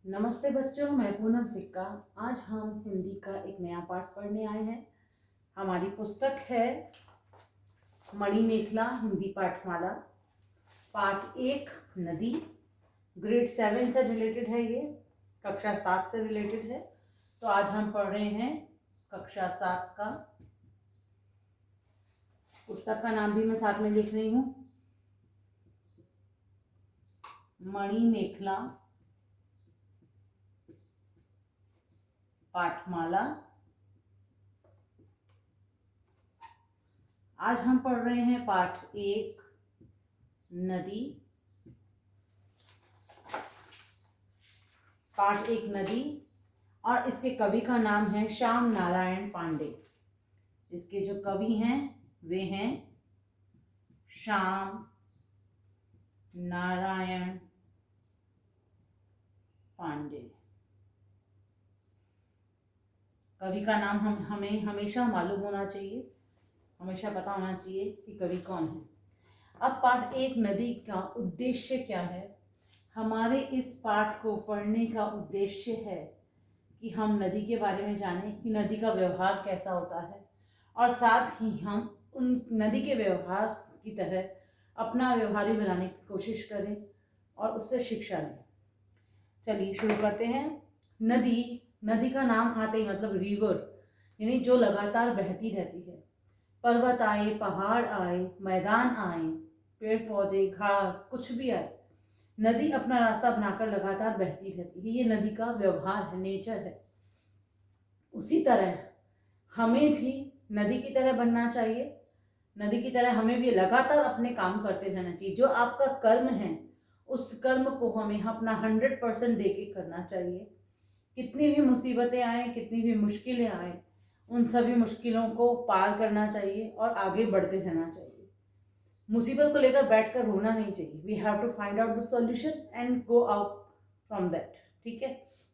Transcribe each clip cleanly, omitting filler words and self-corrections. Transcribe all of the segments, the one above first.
नमस्ते बच्चों, मैं पूनम सिक्का। आज हम हिंदी का एक नया पाठ पढ़ने आए हैं। हमारी पुस्तक है मणिमेखला हिंदी पाठमाला, पाठ 1 नदी। ग्रेड 7 से रिलेटेड है, ये कक्षा 7 से रिलेटेड है। तो आज हम पढ़ रहे हैं कक्षा 7 का। पुस्तक का नाम भी मैं साथ में लिख रही हूँ, मणिमेखला पाठमाला। आज हम पढ़ रहे हैं पाठ 1 नदी। पाठ 1 नदी, और इसके कवि का नाम है श्याम नारायण पांडे। इसके जो कवि हैं वे हैं श्याम नारायण पांडे। कवि का नाम हमें हमेशा मालूम होना चाहिए, हमेशा पता होना चाहिए कि कवि कौन है। अब पाठ 1 नदी का उद्देश्य क्या है? हमारे इस पाठ को पढ़ने का उद्देश्य है कि हम नदी के बारे में जानें कि नदी का व्यवहार कैसा होता है, और साथ ही हम उन नदी के व्यवहार की तरह अपना व्यवहार बनाने की कोशिश करें और उससे शिक्षा लें। चलिए शुरू करते हैं। नदी, नदी का नाम आते ही मतलब रिवर, यानी जो लगातार बहती रहती है। पर्वत आए, पहाड़ आए, मैदान आए, पेड़ पौधे, घास, कुछ भी आए, नदी अपना रास्ता बनाकर लगातार बहती रहती है। ये नदी का व्यवहार है, नेचर है। उसी तरह हमें भी नदी की तरह बनना चाहिए। नदी की तरह हमें भी लगातार अपने काम करते रहना चाहिए। जो आपका कर्म है उस कर्म को हमें अपना 100% दे के करना चाहिए। कितनी भी मुसीबतें आए, कितनी भी मुश्किलें आए, उन सभी मुश्किलों को पार करना चाहिए और आगे बढ़ते रहना चाहिए। मुसीबत को लेकर बैठकर रोना नहीं चाहिए। We have to find out the solution and go out from that. ठीक है,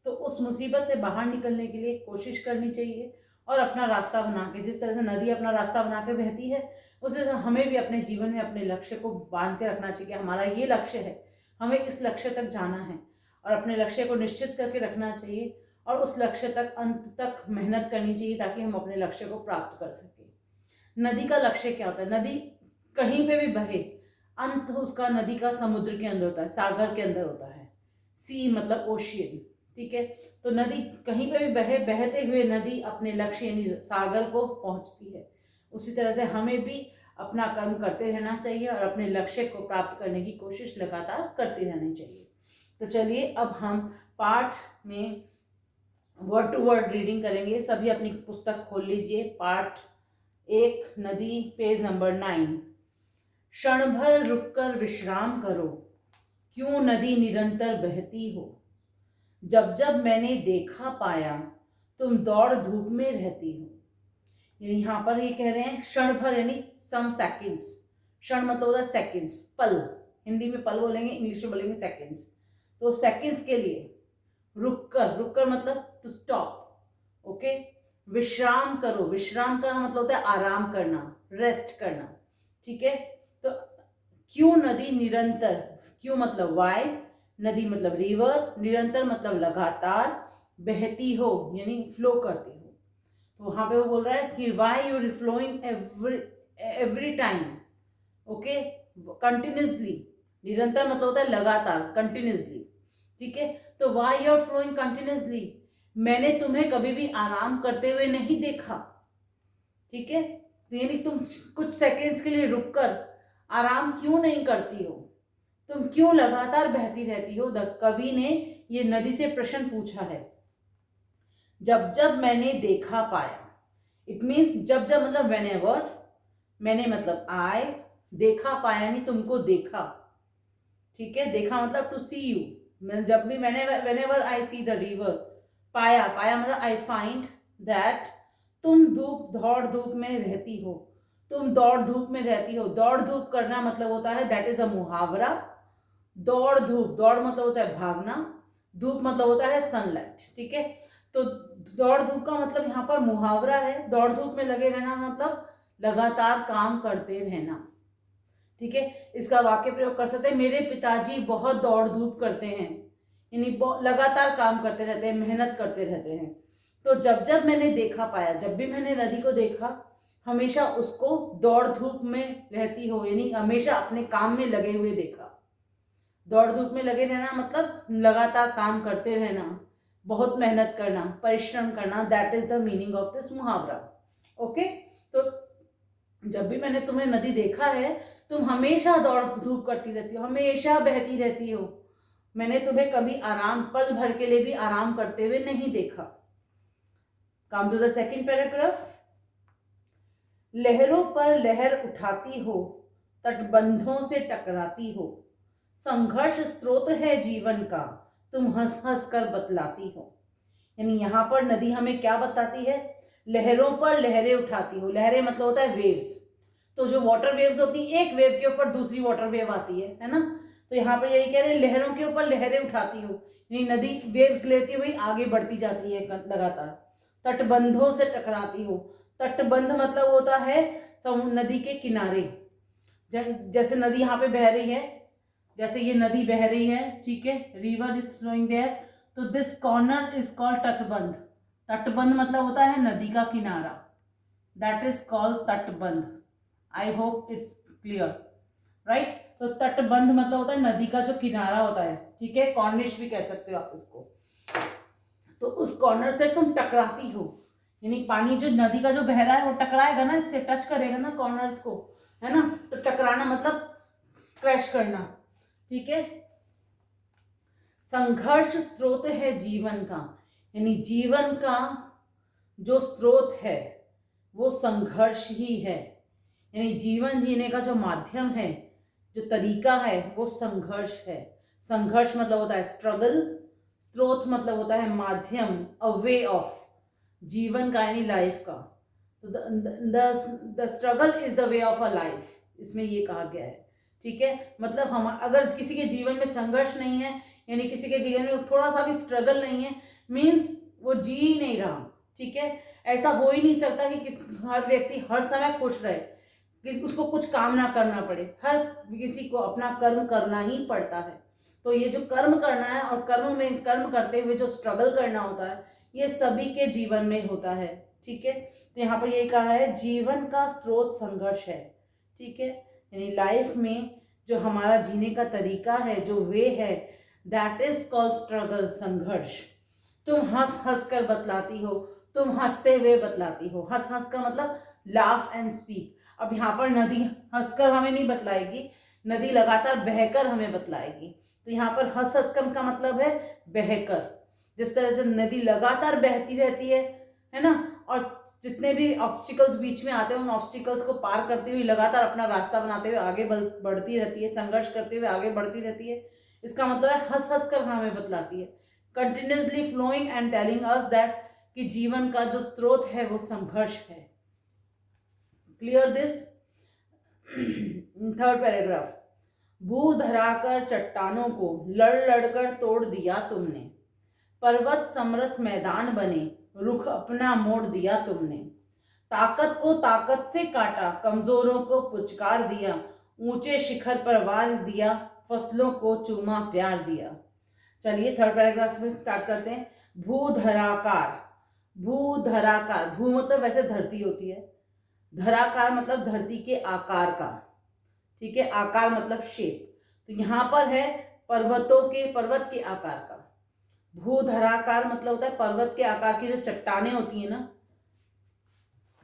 तो उस मुसीबत से बाहर निकलने के लिए कोशिश करनी चाहिए और अपना रास्ता बना के, जिस तरह से नदी अपना रास्ता बना के बहती है, उसी तरह हमें भी अपने जीवन में अपने लक्ष्य को बांध के रखना चाहिए। हमारा ये लक्ष्य है, हमें इस लक्ष्य तक जाना है, और अपने लक्ष्य को निश्चित करके रखना चाहिए और उस लक्ष्य तक अंत तक मेहनत करनी चाहिए ताकि हम अपने लक्ष्य को प्राप्त कर सकें। नदी का लक्ष्य क्या होता है? नदी कहीं पे भी बहे, अंत उसका नदी का समुद्र के अंदर होता है, सागर के अंदर होता है। सी मतलब ओशियन। ठीक है, तो नदी कहीं पे भी बहे, बहते हुए नदी अपने लक्ष्य यानी सागर को पहुंचती है। उसी तरह से हमें भी अपना कर्म करते रहना चाहिए और अपने लक्ष्य को प्राप्त करने की कोशिश लगातार करते रहनी चाहिए। तो चलिए अब हम पाठ में वर्ड टू वर्ड रीडिंग करेंगे। सभी अपनी पुस्तक खोल लीजिए। पाठ 1 नदी, पेज नंबर 9। क्षण भर रुककर विश्राम करो, क्यों नदी निरंतर बहती हो। जब जब मैंने देखा पाया, तुम दौड़ धूप में रहती हो। यहाँ पर ये कह रहे हैं क्षण भर यानी सम सेकंड्स। क्षण मतलब होता है सेकंड्स, पल। हिंदी में पल बोलेंगे, इंग्लिश में बोलेंगे सेकंड्स। तो सेकंड्स के लिए रुककर, रुककर मतलब टू स्टॉप। ओके, विश्राम करो, विश्राम का मतलब होता है आराम करना, रेस्ट करना। ठीक है, तो क्यों नदी निरंतर, क्यों मतलब वाई, नदी मतलब रिवर, निरंतर मतलब लगातार, बहती हो यानी फ्लो करती हो। तो वहां पे वो बोल रहा है कि why you flowing every time. Okay, continuously. निरंतर मतलब होता है लगातार, कंटिन्यूसली। ठीक है, तो why you are flowing continuously, मैंने तुम्हें कभी भी आराम करते हुए नहीं देखा। ठीक है, तो यानी तुम कुछ सेकंड्स के लिए रुककर आराम क्यों नहीं करती हो, तुम क्यों लगातार बहती रहती हो। कवि ने ये नदी से प्रश्न पूछा है। जब जब मैंने देखा पाया, इट मीन्स जब जब मतलब व्हेनेवर, मैंने मतलब आई, देखा पाया यानी तुमको देखा। ठीक है, देखा मतलब टू सी यू। जब भी मैंने whenever I see the river, पाया, पाया मतलब आई फाइंड दैट तुम दौड़ धूप में रहती हो। तुम दौड़ धूप में रहती हो। दौड़ धूप करना मतलब होता है, दैट इज अ मुहावरा। दौड़ धूप, दौड़ मतलब होता है भागना, धूप मतलब होता है सनलाइट। ठीक है, तो दौड़ धूप का मतलब यहाँ पर मुहावरा है। दौड़ धूप में लगे रहना मतलब लगातार काम करते रहना। ठीक है, इसका वाक्य प्रयोग कर सकते हैं, मेरे पिताजी बहुत दौड़ धूप करते हैं, यानी लगातार काम करते रहते हैं, मेहनत करते रहते हैं। तो जब जब मैंने देखा पाया, जब भी मैंने नदी को देखा, हमेशा उसको दौड़ धूप में रहती हो, यानी हमेशा अपने काम में लगे हुए देखा। दौड़ धूप में लगे रहना मतलब लगातार काम करते रहना, बहुत मेहनत करना, परिश्रम करना, that is the meaning of this मुहावरा। ओके, तो जब भी मैंने तुम्हें नदी देखा है, तुम हमेशा दौड़ धूप करती रहती हो, हमेशा बहती रहती हो। मैंने तुम्हें कभी आराम, पल भर के लिए भी आराम करते हुए नहीं देखा। Come to the second paragraph. लहरों पर लहर उठाती हो, तटबंधों से टकराती हो, संघर्ष स्रोत है जीवन का, तुम हंस हंस कर बतलाती हो। यानी यहाँ पर नदी हमें क्या बताती है? लहरों पर लहरें उठाती हो। लहरें मतलब होता है वेव्स। तो जो वाटर वेव्स होती है, एक वेव के ऊपर दूसरी वाटर वेव आती है ना। तो यहाँ पर यही कह रहे हैं, लहरों के ऊपर लहरें उठाती हो, यानी नदी वेव्स लेती हुई आगे बढ़ती जाती है लगातार। तटबंधों से टकराती हो। तटबंध मतलब होता है नदी के किनारे। जैसे नदी यहाँ पे बह रही है, जैसे ये नदी बह रही है, ठीक है, रिवर इज फ्लोइंग देयर, तो दिस कॉर्नर इज कॉल्ड तटबंध। तटबंध मतलब होता है नदी का किनारा, दैट इज कॉल्ड तटबंध। I hope it's clear, right. तो तटबंध मतलब होता है नदी का जो किनारा होता है, ठीक है, कॉर्निश भी कह सकते हो आप इसको। तो उस कॉर्नर से तुम टकराती हो, यानी पानी जो नदी का जो बह रहा है वो टकराएगा ना, इससे टच करेगा ना कॉर्नर्स को, है ना। तो टकराना मतलब क्रैश करना, ठीक है। संघर्ष स्रोत है जीवन का, यानी जीवन का जो स्रोत है वो संघर्ष ही है, यानी जीवन जीने का जो माध्यम है, जो तरीका है, वो संघर्ष है। संघर्ष मतलब होता है स्ट्रगल, स्रोत मतलब होता है माध्यम, अ वे ऑफ जीवन का, यानी लाइफ का। तो the struggle is the way of a life, इसमें ये कहा गया है, ठीक है। मतलब हम अगर किसी के जीवन में संघर्ष नहीं है, यानी किसी के जीवन में थोड़ा सा भी स्ट्रगल नहीं है, मीन्स वो जी ही नहीं रहा, ठीक है। ऐसा हो ही नहीं सकता कि हर व्यक्ति हर समय खुश रहे, कि उसको कुछ काम ना करना पड़े। हर किसी को अपना कर्म करना ही पड़ता है। तो ये जो कर्म करना है और कर्म करते हुए जो स्ट्रगल करना होता है, ये सभी के जीवन में होता है, ठीक है। तो यहाँ पर ये कहा है जीवन का स्रोत संघर्ष है, ठीक है। यानी लाइफ में जो हमारा जीने का तरीका है, जो वे है, दैट इज कॉल्ड स्ट्रगल, संघर्ष। तुम हंस हंस कर बतलाती हो, तुम हंसते हुए बतलाती हो। हंस हंस कर मतलब लाफ एंड स्पीक। अब यहाँ पर नदी हंसकर हमें नहीं बतलाएगी, नदी लगातार बहकर हमें बतलाएगी। तो यहाँ पर हंस हंस कर का मतलब है बहकर। जिस तरह से नदी लगातार बहती रहती है ना, और जितने भी ऑब्स्टिकल्स बीच में आते हैं, उन ऑब्स्टिकल्स को पार करते हुए लगातार अपना रास्ता बनाते हुए आगे बढ़ती रहती है, संघर्ष करते हुए आगे बढ़ती रहती है। इसका मतलब है हंस हंस कर हमें बतलाती है, continuously flowing and telling us that कि जीवन का जो स्रोत है वो संघर्ष है। Clear this? Third paragraph. भू धराकर चट्टानों को लड़ लड़कर तोड़ दिया तुमने, पर्वत समरस मैदान बने, रुख अपना मोड़ दिया तुमने, ताकत को ताकत से काटा, कमजोरों को पुचकार दिया, ऊंचे शिखर पर वार दिया, फसलों को चूमा प्यार दिया। चलिए थर्ड पैराग्राफ में स्टार्ट करते हैं। भूधराकार। भूधराकार, भू मतलब वैसे धरती होती है, धराकार मतलब धरती के आकार का, ठीक है। आकार मतलब शेप। तो यहाँ पर है पर्वत के आकार का। भूधराकार मतलब होता है पर्वत के आकार की जो चट्टानें होती है ना,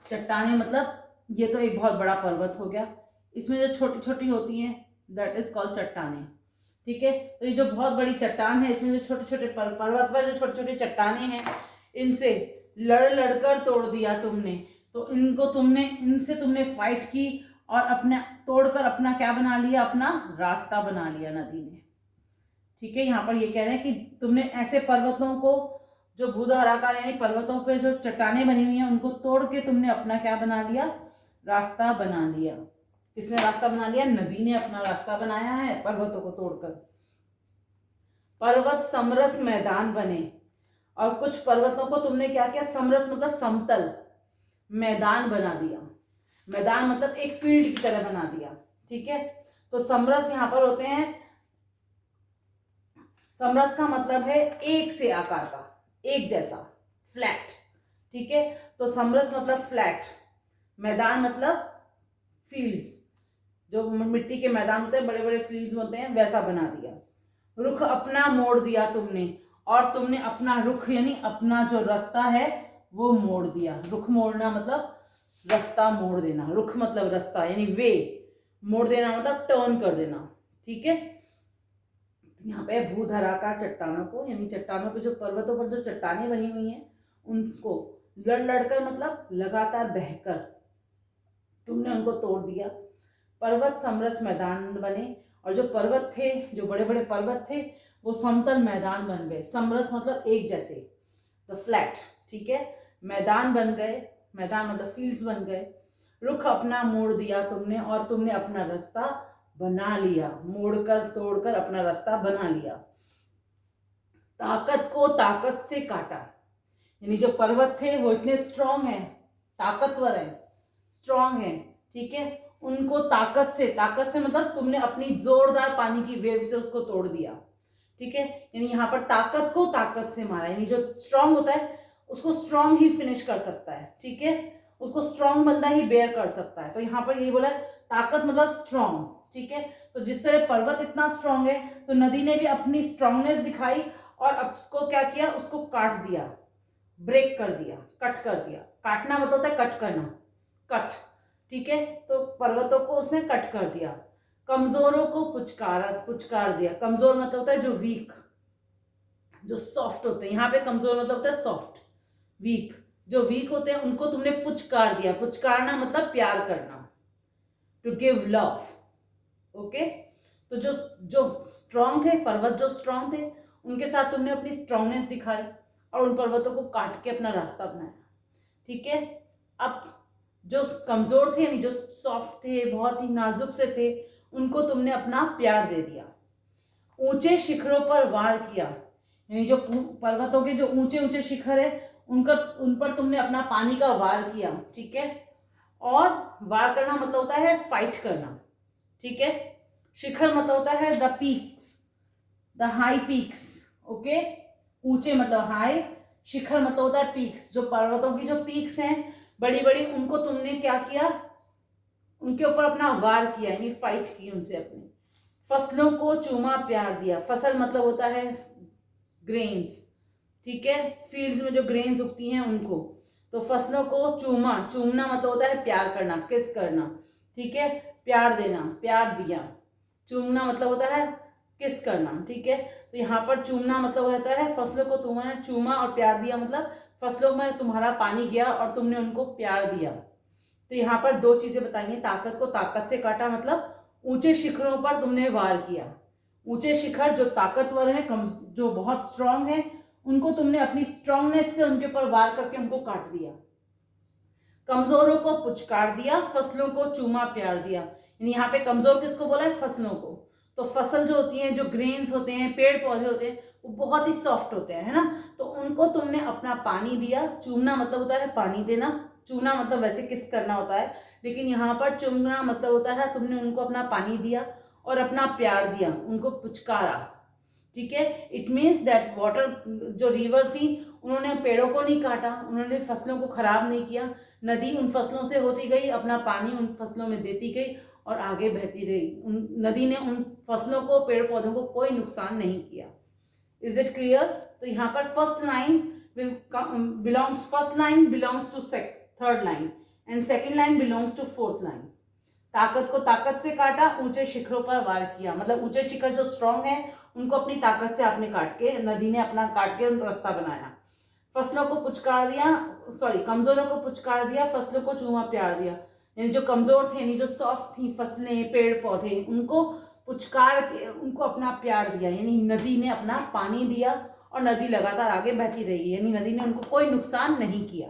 चट्टानें मतलब ये तो एक बहुत बड़ा पर्वत हो गया, इसमें जो छोटी छोटी होती हैं दैट इज कॉल्ड चट्टानें, ठीक है। तो ये जो बहुत बड़ी चट्टान है, इसमें जो छोटे छोटे पर्वत पर जो छोटी छोटी चट्टानें हैं, इनसे लड़ लड़कर तोड़ दिया तुमने। तो इनसे तुमने फाइट की और अपने तोड़कर अपना क्या बना लिया, अपना रास्ता बना लिया नदी ने, ठीक है। यहाँ पर ये कह रहे हैं कि तुमने ऐसे पर्वतों को, जो भूधराकार यानी पर्वतों पे जो चट्टानें बनी हुई हैं, उनको तोड़ के तुमने अपना क्या बना लिया, रास्ता बना लिया। किसने रास्ता बना लिया? नदी ने अपना रास्ता बनाया है पर्वतों को तोड़कर। पर्वत समरस मैदान बने, और कुछ पर्वतों को तुमने क्या किया, समरस मतलब समतल, मैदान बना दिया। मैदान मतलब एक फील्ड की तरह बना दिया, ठीक है। तो समरस यहाँ पर होते हैं, समरस का मतलब है एक से आकार का, एक जैसा, फ्लैट। ठीक है, तो समरस मतलब फ्लैट, मैदान मतलब फील्ड्स, जो मिट्टी के मैदान होते हैं, बड़े बड़े फील्ड्स होते हैं, वैसा बना दिया। रुख अपना मोड़ दिया तुमने, और तुमने अपना रुख यानी अपना जो रास्ता है वो मोड़ दिया। रुख मोड़ना मतलब रास्ता मोड़ देना, रुख मतलब रास्ता यानी वे, मोड़ देना मतलब टर्न कर देना। ठीक है, यहाँ पे भूधराकार चट्टानों को, यानी चट्टानों पे जो पर्वतों पर जो चट्टानें बनी हुई हैं उनको लड़ लड़कर मतलब लगातार बहकर तुमने उनको तोड़ दिया। पर्वत समरस मैदान बने, और जो पर्वत थे, जो बड़े बड़े पर्वत थे, वो समतल मैदान बन गए। समरस मतलब एक जैसे, तो फ्लैट। ठीक है, मैदान बन गए, मैदान मतलब फील्ड्स बन गए। रुख अपना मोड़ दिया तुमने, और तुमने अपना रास्ता बना लिया, मोड़कर तोड़कर अपना रास्ता बना लिया। ताकत को ताकत से काटा, यानी जो पर्वत थे वो इतने स्ट्रांग हैं, ताकतवर हैं, स्ट्रांग हैं। ठीक है, उनको ताकत से मतलब तुमने अपनी जोरदार पानी की वेव से उसको तोड़ दिया। ठीक है, यानी यहाँ पर ताकत को ताकत से मारा, यानी जो स्ट्रांग होता है उसको स्ट्रांग ही फिनिश कर सकता है। ठीक है, उसको स्ट्रांग बंदा ही बेयर कर सकता है। तो यहाँ पर ये बोला ताकत मतलब स्ट्रांग। ठीक है, तो जिस तरह पर्वत इतना स्ट्रांग है, तो नदी ने भी अपनी स्ट्रांगनेस दिखाई और अब उसको क्या किया, उसको काट दिया, ब्रेक कर दिया, कट कर दिया। काटना मतलब होता है कट करना, कट। ठीक है, तो पर्वतों को उसने कट कर दिया। कमजोरों को पुचकार दिया। कमजोर मतलब होता है जो वीक, जो सॉफ्ट होते हैं। यहाँ पे कमजोर मतलब होता है सॉफ्ट, वीक। जो वीक होते हैं उनको तुमने पुचकार दिया। पुचकारना मतलब प्यार करना, टू गिव लव। ओके, तो जो जो स्ट्रांग थे, पर्वत जो स्ट्रांग थे, उनके साथ तुमने अपनी स्ट्रांगनेस दिखाई और उन पर्वतों को काट के अपना रास्ता बनाया। ठीक है, अब जो कमजोर थे, यानी जो सॉफ्ट थे, बहुत ही नाजुक से थे, उनको तुमने अपना प्यार दे दिया। ऊंचे शिखरों पर वार किया, यानी जो पर्वतों के जो ऊंचे ऊंचे शिखर है उन पर तुमने अपना पानी का वार किया। ठीक है, और वार करना मतलब होता है फाइट करना। ठीक है, शिखर मतलब होता है the peaks, the high peaks. Okay, ऊंचे मतलब हाई, शिखर मतलब होता है पीक्स। जो पर्वतों की जो पीक्स हैं बड़ी बड़ी, उनको तुमने क्या किया, उनके ऊपर अपना वार किया, यानी फाइट की उनसे अपनी। फसलों को चूमा प्यार दिया। फसल मतलब होता है ग्रेन्स। ठीक है, फील्ड्स में जो ग्रेन्स उगती हैं उनको। तो फसलों को चूमा, चूमना मतलब होता है प्यार करना, किस करना। ठीक है, प्यार देना, प्यार दिया। चूमना मतलब होता है किस करना। ठीक है, तो यहाँ पर चूमना मतलब होता है फसलों को तुमने चूमा और प्यार दिया, मतलब फसलों में तुम्हारा पानी गया और तुमने उनको प्यार दिया। तो यहाँ पर दो चीजें बताइए। ताकत को ताकत से काटा मतलब ऊंचे शिखरों पर तुमने वार किया। ऊंचे शिखर जो ताकतवर हैं, जो बहुत स्ट्रांग हैं, उनको तुमने अपनी स्ट्रांगनेस से उनके ऊपर वार करके उनको काट दिया। कमजोरों को पुचकार दिया, फसलों को चूमा प्यार दिया। यानी यहाँ पे कमजोर किसको बोला है, फसलों को। तो फसल जो होती है, जो ग्रेन्स होते हैं, पेड़ पौधे होते हैं, वो बहुत ही सॉफ्ट होते हैं, है ना। तो उनको तुमने अपना पानी दिया। चूमना मतलब होता है पानी देना, चूना मतलब वैसे किस करना होता है, लेकिन यहाँ पर चूमना मतलब होता है तुमने उनको अपना पानी दिया और अपना प्यार दिया, उनको पुचकारा। ठीक है, इट मीन्स दैट वाटर, जो रिवर थी, उन्होंने पेड़ों को नहीं काटा, उन्होंने फसलों को खराब नहीं किया। नदी उन फसलों से होती गई, अपना पानी उन फसलों में देती गई और आगे बहती रही। नदी ने उन फसलों को, पेड़ पौधों को कोई नुकसान नहीं किया। Is it clear? तो यहाँ पर first line belongs to third line and second line belongs to fourth line. ताकत को ताकत से काटा, ऊंचे शिखरों पर वार किया, मतलब ऊंचे शिखर जो स्ट्रांग है उनको अपनी ताकत से आपने काट के, नदी ने अपना काट के रास्ता बनाया। फसलों को पुचकार दिया, कमजोरों को पुचकार दिया, फसलों को चूमा प्यार दिया। यानी जो कमजोर थे, यानी जो सॉफ्ट थी फसलें, पेड़ पौधे, उनको पुचकार के उनको अपना प्यार दिया, यानी नदी ने अपना पानी दिया और नदी लगातार आगे बहती रही, यानी नदी ने उनको कोई नुकसान नहीं किया।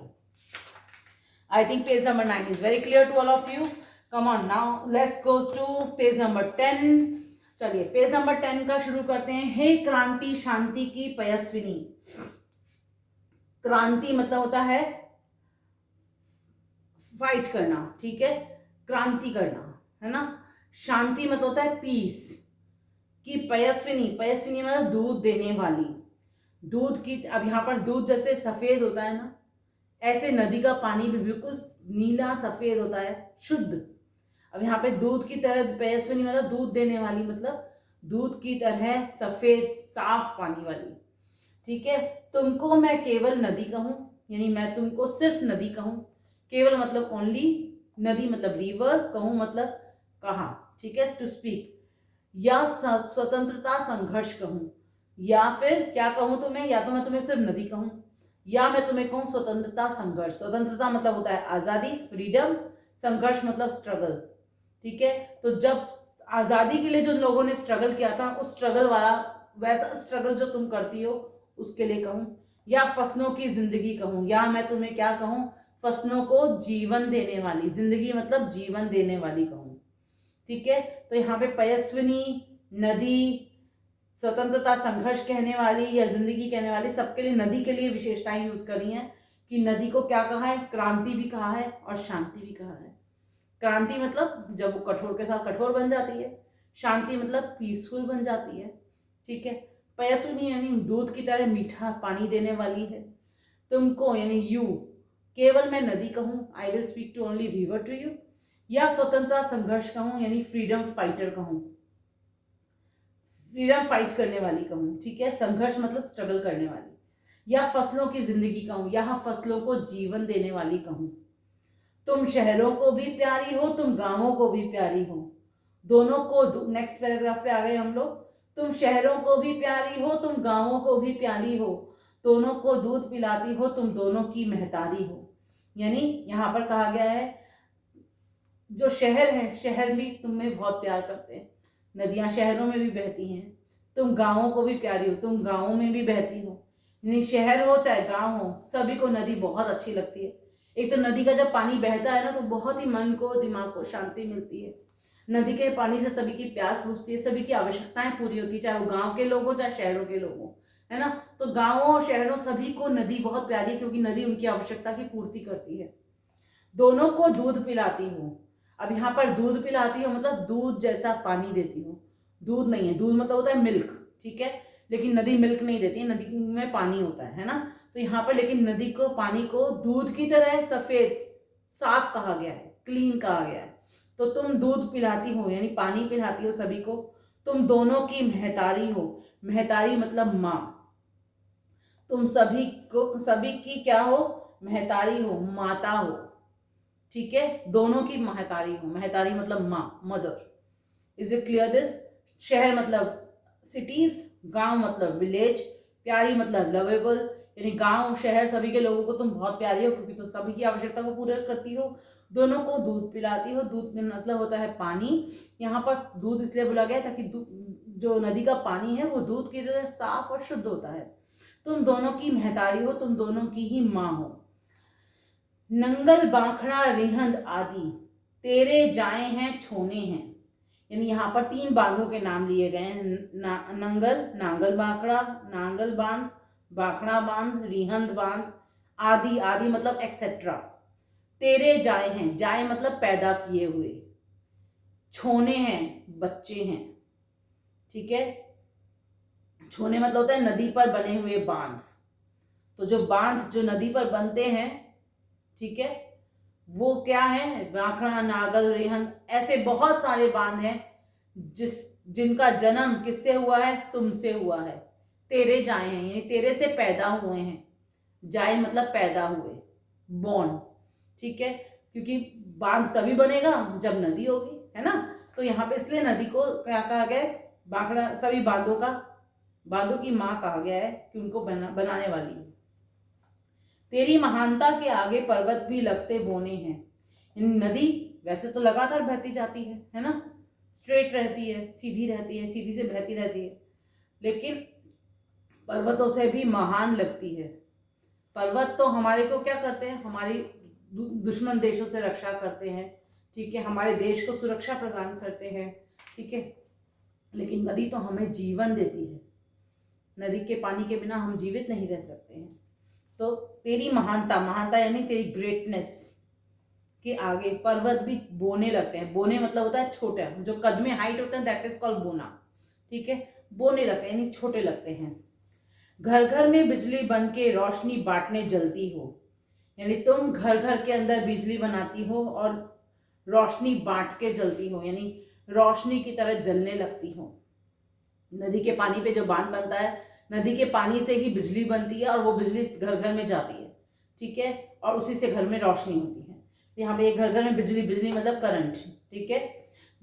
I think page number 9 is very clear to all of you. Come on, now let's go to page number 10। चलिए पेज नंबर 10 का शुरू करते हैं। हे क्रांति शांति की पयस्विनी। क्रांति मतलब होता है फाइट करना, ठीक है, क्रांति करना, है ना। शांति मतलब होता है पीस, कि पयस्विनी, पयस्विनी मतलब दूध देने वाली, दूध की, अब यहाँ पर दूध जैसे सफेद होता है ना, ऐसे नदी का पानी भी बिल्कुल नीला सफेद होता है, शुद्ध। अब यहाँ पे दूध की तरह, पयस्विनी मतलब दूध देने वाली, मतलब दूध की तरह सफेद साफ पानी वाली, ठीक है। तुमको मैं केवल नदी कहूं, यानी मैं तुमको सिर्फ नदी कहूं, केवल मतलब ओनली, नदी मतलब रिवर, कहूं मतलब कहा, ठीक है, टू स्पीक, या स्वतंत्रता संघर्ष कहूं, या फिर क्या कहूं तुम्हें, या तो मैं तुम्हें सिर्फ नदी कहूं, या मैं तुम्हें कहूं स्वतंत्रता संघर्ष। स्वतंत्रता मतलब होता है आजादी, फ्रीडम, संघर्ष मतलब स्ट्रगल, ठीक है। तो जब आजादी के लिए जो लोगों ने स्ट्रगल किया था, उस स्ट्रगल वाला वैसा स्ट्रगल जो तुम करती हो उसके लिए कहूं, या फसलों की जिंदगी कहूं, या मैं तुम्हें क्या कहूं, फसलों को जीवन देने वाली, जिंदगी मतलब जीवन देने वाली कहूं, ठीक है। तो यहाँ पे पयस्विनी, नदी, स्वतंत्रता संघर्ष कहने वाली या जिंदगी कहने वाली, सबके लिए नदी के लिए विशेषताएं यूज करी हैं कि नदी को क्या कहा है, क्रांति भी कहा है और शांति भी कहा है। क्रांति मतलब जब वो कठोर के साथ कठोर बन जाती है, शांति मतलब पीसफुल बन जाती है, ठीक है। पयस्विनी यानी दूध की तरह मीठा पानी देने वाली है। तुमको यानी यू, केवल मैं नदी कहूं, I will speak to only river to you, या स्वतंत्रता संघर्ष कहूं यानी फ्रीडम फाइटर कहूं, फ्रीडम फाइट करने वाली कहूं, ठीक है। संघर्ष मतलब स्ट्रगल करने वाली, या फसलों की जिंदगी कहूं, या फसलों को जीवन देने वाली कहूं। तुम शहरों को भी प्यारी हो, तुम गांवों को भी प्यारी हो, दोनों को, नेक्स्ट पैराग्राफ पे आ गए हम लोग। तुम शहरों को भी प्यारी हो, तुम गांवों को भी प्यारी हो, दोनों को दूध पिलाती हो, तुम दोनों की महतारी हो। यानी यहाँ पर कहा गया है जो शहर है, शहर भी तुम्हें बहुत प्यार करते हैं, नदियां शहरों में भी बहती हैं। तुम गांवों को भी प्यारी हो, तुम गांवों में भी बहती हो, यानी शहर हो चाहे गांव हो, सभी को नदी बहुत अच्छी लगती है। एक तो नदी का जब पानी बहता है ना, तो बहुत ही मन को, दिमाग को शांति मिलती है। नदी के पानी से सभी की प्यास बुझती है, सभी की आवश्यकताएं पूरी होती है, चाहे वो गांव के लोग हो चाहे शहरों के लोग हो, है ना। तो गांवों और शहरों सभी को नदी बहुत प्यारी है, क्योंकि नदी उनकी आवश्यकता की पूर्ति करती है। दोनों को दूध पिलाती हूँ, अब यहाँ पर दूध पिलाती हो मतलब दूध जैसा पानी देती हो, दूध नहीं है, दूध मतलब होता है मिल्क, ठीक है, लेकिन नदी मिल्क नहीं देती है, नदी में पानी होता है ना। तो यहाँ पर लेकिन नदी को, पानी को दूध की तरह सफेद साफ कहा गया है, क्लीन कहा गया है। तो तुम दूध पिलाती हो यानी पानी पिलाती हो सभी को, तुम दोनों की महतारी हो, महतारी मतलब माँ, तुम सभी को, सभी की क्या हो, महतारी हो, माता हो, ठीक है, दोनों की महतारी हो, महतारी मतलब माँ, mother. Is it clear this? शहर मतलब सिटीज, गांव मतलब विलेज, प्यारी मतलब लवेबल, यानी गांव शहर सभी के लोगों को तुम बहुत प्यारी हो, क्योंकि तुम सभी की आवश्यकता को पूरा करती हो। दोनों को दूध पिलाती हो, दूध मतलब होता है पानी, यहाँ पर दूध इसलिए बोला गया ताकि जो नदी का पानी है वो दूध की तरह साफ और शुद्ध होता है। तुम दोनों की महतारी हो, तुम दोनों की ही माँ हो। नंगल बांखड़ा रिहंद आदि तेरे जाए हैं छोने हैं, यानी यहाँ पर 3 बांधों के नाम लिए गए हैं, नंगल, नांगल बांखड़ा, नांगल बांध, बांखड़ा बांध, रिहंद बांध, आदि, आदि मतलब एक्सेट्रा। तेरे जाए हैं, जाए मतलब पैदा किए हुए, छोने हैं बच्चे हैं, ठीक है। छोने मतलब होता है नदी पर बने हुए बांध, तो जो बांध जो नदी पर बनते हैं, ठीक है, वो क्या है, बांखड़ा, नागल, रिहंद, ऐसे बहुत सारे बांध हैं जिनका जन्म किससे हुआ है, तुमसे हुआ है। तेरे जाए हैं यानी तेरे से पैदा हुए हैं, जाए मतलब पैदा हुए, बॉर्न, ठीक है, क्योंकि बांध तभी बनेगा जब नदी होगी, है ना। तो यहाँ पे इसलिए नदी को क्या कहा गया है, बांखड़ा, सभी बांधों की माँ कहा गया है कि उनको बनाने वाली है। तेरी महानता के आगे पर्वत भी लगते बोने हैं, नदी वैसे तो लगातार बहती जाती है ना, स्ट्रेट रहती है, सीधी रहती है, सीधी से बहती रहती है, लेकिन पर्वतों से भी महान लगती है। पर्वत तो हमारे को क्या करते हैं, हमारी दुश्मन देशों से रक्षा करते हैं, ठीक है, हमारे देश को सुरक्षा प्रदान करते हैं, ठीक है, लेकिन नदी तो हमें जीवन देती है, नदी के पानी के बिना हम जीवित नहीं रह सकते हैं। तो तेरी महानता, महानता यानी तेरी ग्रेटनेस के आगे पर्वत भी बोने लगते हैं, बोने मतलब होता है छोटा, जो कद में हाइट होता है दैट इज कॉल्ड बोना, ठीक है, वो नहीं लगते, यानी छोटे लगते हैं। घर घर में बिजली बन के रोशनी बांटने जलती हो, यानी तुम घर घर के अंदर बिजली बनाती हो और रोशनी बांट के जलती हो, यानी रोशनी की तरह जलने लगती हो। नदी के पानी पे जो बांध बनता है, नदी के पानी से ही बिजली बनती है और वो बिजली घर घर में जाती है, ठीक है, और उसी से घर में रोशनी होती है। यहाँ पे एक घर घर में बिजली, बिजली मतलब करंट, ठीक है,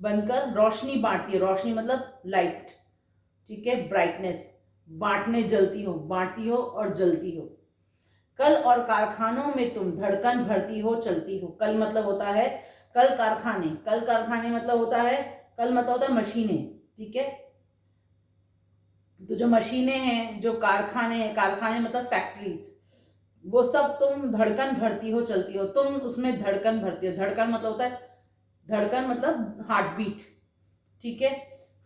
बनकर रोशनी बांटती है, रोशनी मतलब लाइट, ठीक है, ब्राइटनेस, बांटने जलती हो, बांटती हो और जलती हो। कल और कारखानों में तुम धड़कन भरती हो, चलती हो। कल मतलब होता है कल कारखाने, कल कारखाने मतलब होता है, कल मतलब होता है मशीनें, ठीक है। तो जो मशीनें हैं, जो कारखाने हैं, कारखाने मतलब फैक्ट्रीज, वो सब तुम धड़कन भरती हो, चलती हो, तुम उसमें धड़कन भरती हो। धड़कन मतलब होता है, धड़कन मतलब हार्ट बीट, ठीक है,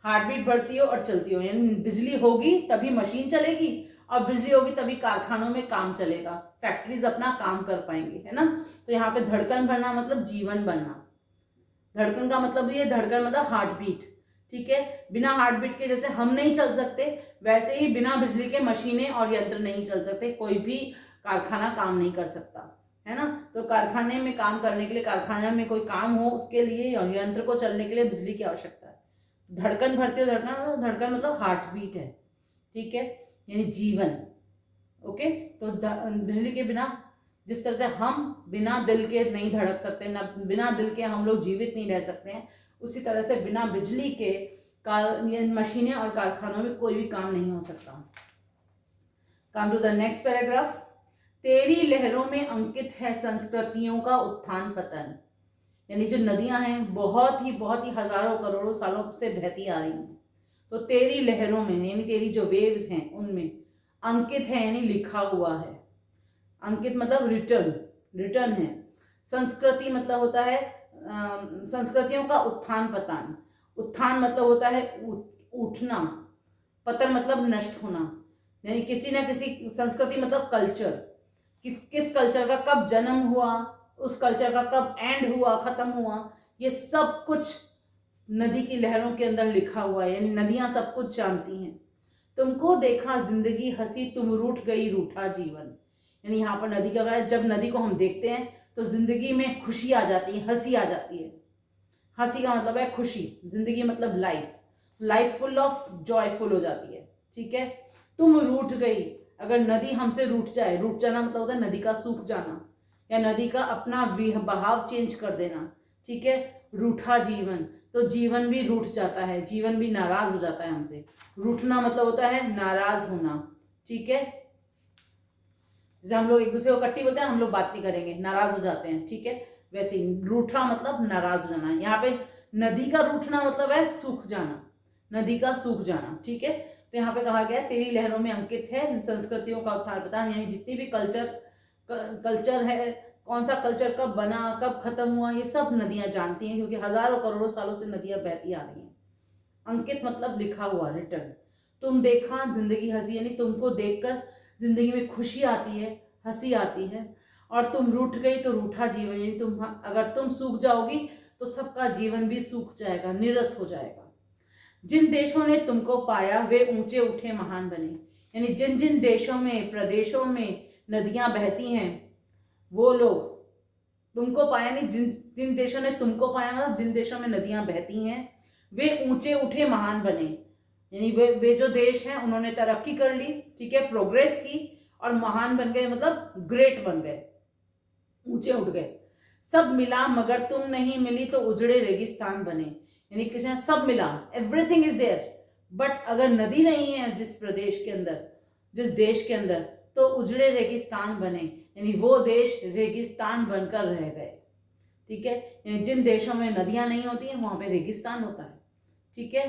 हार्ट बीट भरती हो और चलती हो, यानी बिजली होगी तभी मशीन चलेगी और बिजली होगी तभी कारखानों में काम चलेगा, फैक्ट्रीज अपना काम कर पाएंगे, है ना। तो यहाँ पे धड़कन भरना मतलब जीवन बनना। धड़कन का मतलब ये, धड़कन मतलब हार्ट बीट, ठीक है। बिना हार्ट बीट के जैसे हम नहीं चल सकते, वैसे ही बिना बिजली के मशीनें और यंत्र नहीं चल सकते, कोई भी कारखाना काम नहीं कर सकता, है ना। तो कारखाने में काम करने के लिए, कारखाने में कोई काम हो उसके लिए यंत्र को चलने के लिए बिजली की आवश्यकता है। धड़कन भरते हो, धड़कन, धड़कन मतलब हार्ट बीट है, ठीक है, यानी जीवन। ओके, तो बिजली के बिना, जिस तरह से हम बिना दिल के नहीं धड़क सकते, ना बिना दिल के हम लोग जीवित नहीं रह सकते हैं, उसी तरह से बिना बिजली के मशीनें और कारखानों में कोई भी काम नहीं हो सकता। Come to the next paragraph. तेरी लहरों में अंकित है संस्कृतियों का उत्थान पतन, यानी जो नदियां हैं बहुत ही हजारों करोड़ों सालों से बहती आ रही हैं, तो तेरी लहरों में, यानी तेरी जो वेव्स हैं उनमें अंकित है, यानी लिखा हुआ है। अंकित मतलब रिटर्न, रिटर्न है। संस्कृति मतलब होता है संस्कृतियों का उत्थान पतन। उत्थान मतलब होता है उठना, पतन मतलब नष्ट होना, यानी किसी ना किसी संस्कृति मतलब कल्चर, किस कल्चर का कब जन्म हुआ, उस कल्चर का कब एंड हुआ, खत्म हुआ, ये सब कुछ नदी की लहरों के अंदर लिखा हुआ है, यानी नदियां सब कुछ जानती हैं। तुमको देखा जिंदगी हंसी, तुम रूठ गई रूठा जीवन, यानी यहाँ पर नदी का है, जब नदी को हम देखते हैं तो जिंदगी में खुशी आ जाती है, हंसी आ जाती है। हंसी का मतलब है खुशी, जिंदगी मतलब life, life full of joyful हो जाती है, ठीक है। तुम रूठ गई, अगर नदी हमसे रूठ जाए, रूठ जाना मतलब होता है नदी का सूख जाना या नदी का अपना बहाव चेंज कर देना, ठीक है। रूठा जीवन, तो जीवन भी रूठ जाता है, जीवन भी नाराज हो जाता है हमसे। रूठना मतलब होता है नाराज होना, ठीक है। जैसे हम लोग एक दूसरे को कट्टी बोलते हैं, हम लोग बात नहीं करेंगे, नाराज हो जाते हैं, ठीक है, वैसे ही रूठना मतलब नाराज हो जाना। यहाँ पे नदी का रूठना मतलब है सूख जाना, नदी का सूख जाना, ठीक है। तो यहाँ पे कहा गया तेरी लहरों में अंकित है संस्कृतियों का उत्थान पतन, यानी जितनी भी कल्चर है, कौन सा कल्चर कब बना, कब खत्म हुआ, ये सब नदियां जानती हैं, क्योंकि हजारों करोड़ों सालों से नदियां बहती आ रही हैं। अंकित मतलब लिखा हुआ, रिटर्न। तुम देखा जिंदगी हंसी, यानी तुमको देखकर जिंदगी में खुशी आती है, हंसी आती है, और तुम रूठ गई तो रूठा जीवन, यानी तुम, अगर तुम सूख जाओगी तो सबका जीवन भी सूख जाएगा, नीरस हो जाएगा। जिन देशों ने तुमको पाया वे ऊंचे उठे महान बने, यानी जिन जिन देशों में, प्रदेशों में नदियां बहती हैं, वो लोग तुमको पाया, नहीं, जिन जिन देशों ने तुमको पाया, मतलब जिन देशों में नदियां बहती हैं वे ऊंचे उठे महान बने, यानी वे जो देश हैं उन्होंने तरक्की कर ली, ठीक है, प्रोग्रेस की, और महान बन गए मतलब ग्रेट बन गए, ऊंचे उठ गए। सब मिला मगर तुम नहीं मिली तो उजड़े रेगिस्तान बने, यानी किसी ने सब मिला, एवरीथिंग इज देयर, बट अगर नदी नहीं है जिस प्रदेश के अंदर, जिस देश के अंदर, तो उजड़े रेगिस्तान बने, यानी वो देश रेगिस्तान बनकर रह गए, ठीक है। यानी जिन देशों में नदियां नहीं होती हैं वहां पे रेगिस्तान होता है, ठीक है।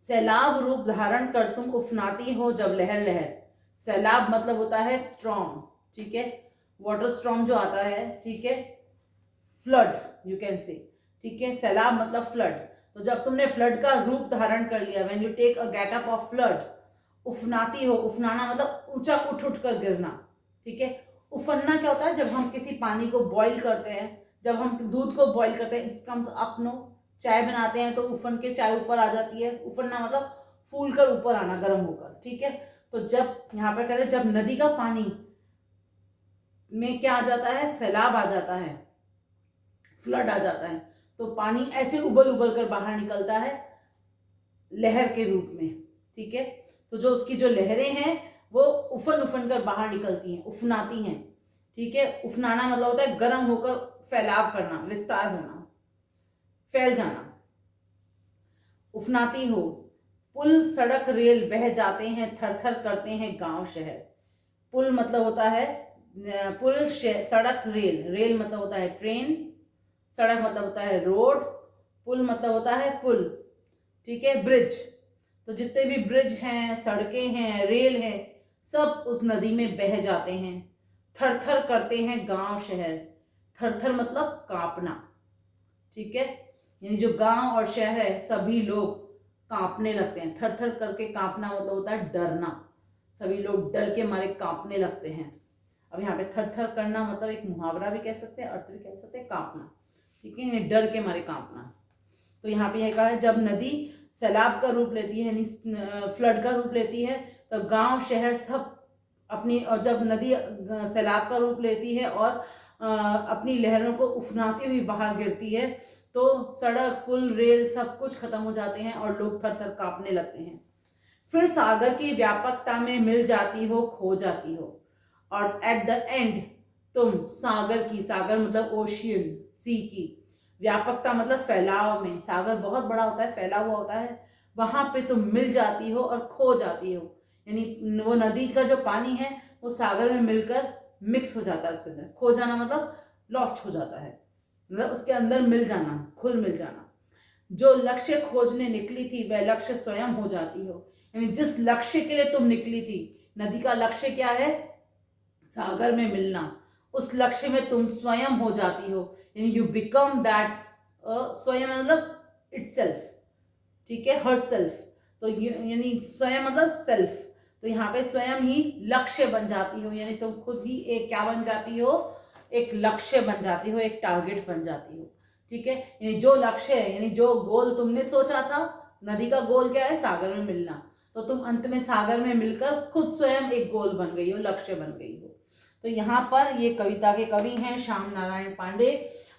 सैलाब रूप धारण कर तुम उफनाती हो जब लहर लहर, सैलाब मतलब होता है स्ट्रॉम, ठीक है, वाटर स्ट्रॉम जो आता है, ठीक है, फ्लड यू कैन से, ठीक है, सैलाब मतलब फ्लड। तो जब तुमने फ्लड का रूप धारण कर लिया, when you take a getup of flood, उफनाती हो, उफनाना मतलब ऊंचा उठ उठ कर गिरना, ठीक है। उफनना क्या होता है, जब हम किसी पानी को बॉईल करते हैं, जब हम दूध को बॉईल करते हैं, इट कम्स अप, नो, चाय बनाते हैं तो उफन के चाय ऊपर आ जाती है, उफनना मतलब फूल कर ऊपर आना, गर्म होकर, ठीक है। तो जब यहाँ पर कह रहे जब नदी का पानी में क्या आ जाता है, सैलाब आ जाता है, फ्लड आ जाता है, तो पानी ऐसे उबल उबल कर बाहर निकलता है लहर के रूप में, ठीक है। तो जो उसकी जो लहरें हैं वो उफन उफन कर बाहर निकलती हैं, उफनाती हैं, ठीक है। उफनाना मतलब होता है गर्म होकर फैलाव करना, विस्तार होना, फैल जाना। उफनाती हो। पुल सड़क रेल बह जाते हैं, थर थर करते हैं गांव शहर। पुल मतलब होता है पुल, सड़क रेल, रेल मतलब होता है ट्रेन, सड़क मतलब होता है रोड, पुल मतलब होता है पुल, ठीक है, ब्रिज। तो जितने भी ब्रिज हैं, सड़कें हैं, रेल हैं, सब उस नदी में बह जाते हैं। थर थर करते हैं गांव शहर। थर थर मतलब कांपना, ठीक है। यानी जो गांव और शहर है सभी लोग कांपने लगते हैं। थर थर करके कांपना मतलब होता है डरना, सभी लोग डर के मारे कांपने लगते हैं। अब यहाँ पे थर थर करना मतलब एक मुहावरा भी कह सकते हैं, अर्थ भी कह सकते हैं, कांपना, ठीक है, डर के मारे कांपना। तो यहाँ पे यह कहा है जब नदी सैलाब का रूप लेती है, यानी फ्लड का रूप लेती है, तब गांव शहर सब अपनी, और जब नदी सैलाब का रूप लेती है और अपनी लहरों को उफनाती हुई बाहर गिरती है, तो सड़क पुल रेल सब कुछ खत्म हो जाते हैं और लोग थर थर कांपने लगते हैं। फिर सागर की व्यापकता में मिल जाती हो, खो जाती हो, और एट द एंड तुम सागर की, सागर मतलब ओशियन, सी की, व्यापकता मतलब फैलाव में, सागर बहुत बड़ा होता है, फैला हुआ होता है, वहां पे तुम मिल जाती हो और खो जाती हो। यानी वो नदी का जो पानी है वो सागर में मिलकर मिक्स हो जाता है, उसके अंदर खो जाना मतलब लॉस्ट हो जाता है, मतलब उसके अंदर मिल जाना, खुल मिल जाना। जो लक्ष्य खोजने निकली थी वह लक्ष्य स्वयं हो जाती हो। यानी जिस लक्ष्य के लिए तुम निकली थी, नदी का लक्ष्य क्या है, सागर में मिलना, उस लक्ष्य में तुम स्वयं हो जाती हो। यानी यू बिकम दैट, स्वयं मतलब इटसेल्फ, ठीक है, हर सेल्फ। तो यानी स्वयं मतलब सेल्फ, तो यहाँ पे स्वयं ही लक्ष्य बन जाती हो, यानी तुम खुद ही एक क्या बन जाती हो, एक लक्ष्य बन जाती हो, एक टारगेट बन जाती हो, ठीक है। यानी जो लक्ष्य है, यानी जो गोल तुमने सोचा था, नदी का गोल क्या है, सागर में मिलना, तो तुम अंत में सागर में मिलकर खुद स्वयं एक गोल बन गई हो, लक्ष्य बन गई हो। तो यहाँ पर ये कविता के कवि हैं श्याम नारायण पांडे,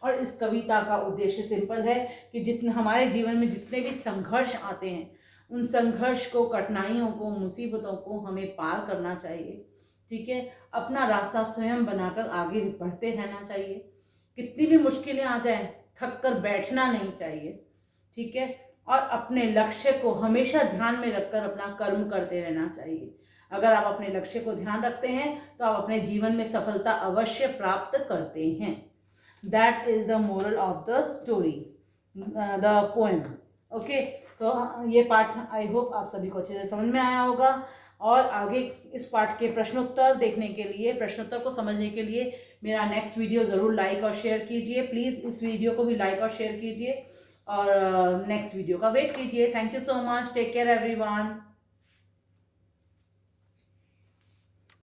और इस कविता का उद्देश्य सिंपल है कि जितने हमारे जीवन में जितने भी संघर्ष आते हैं, उन संघर्ष को, कठिनाइयों को, मुसीबतों को हमें पार करना चाहिए, ठीक है। अपना रास्ता स्वयं बनाकर आगे बढ़ते रहना चाहिए। कितनी भी मुश्किलें आ जाए थक कर बैठना नहीं चाहिए, ठीक है। और अपने लक्ष्य को हमेशा ध्यान में रखकर अपना कर्म करते रहना चाहिए। अगर आप अपने लक्ष्य को ध्यान रखते हैं तो आप अपने जीवन में सफलता अवश्य प्राप्त करते हैं। That is the moral of the story, the poem, okay. तो ये पाठ आई होप आप सभी को अच्छे से समझ में आया होगा। और आगे इस पाठ के प्रश्नोत्तर देखने के लिए, प्रश्नोत्तर को समझने के लिए मेरा नेक्स्ट वीडियो ज़रूर लाइक और शेयर कीजिए। प्लीज़ इस वीडियो को भी लाइक और शेयर कीजिए और नेक्स्ट वीडियो का वेट कीजिए। Thank you so much, take care everyone.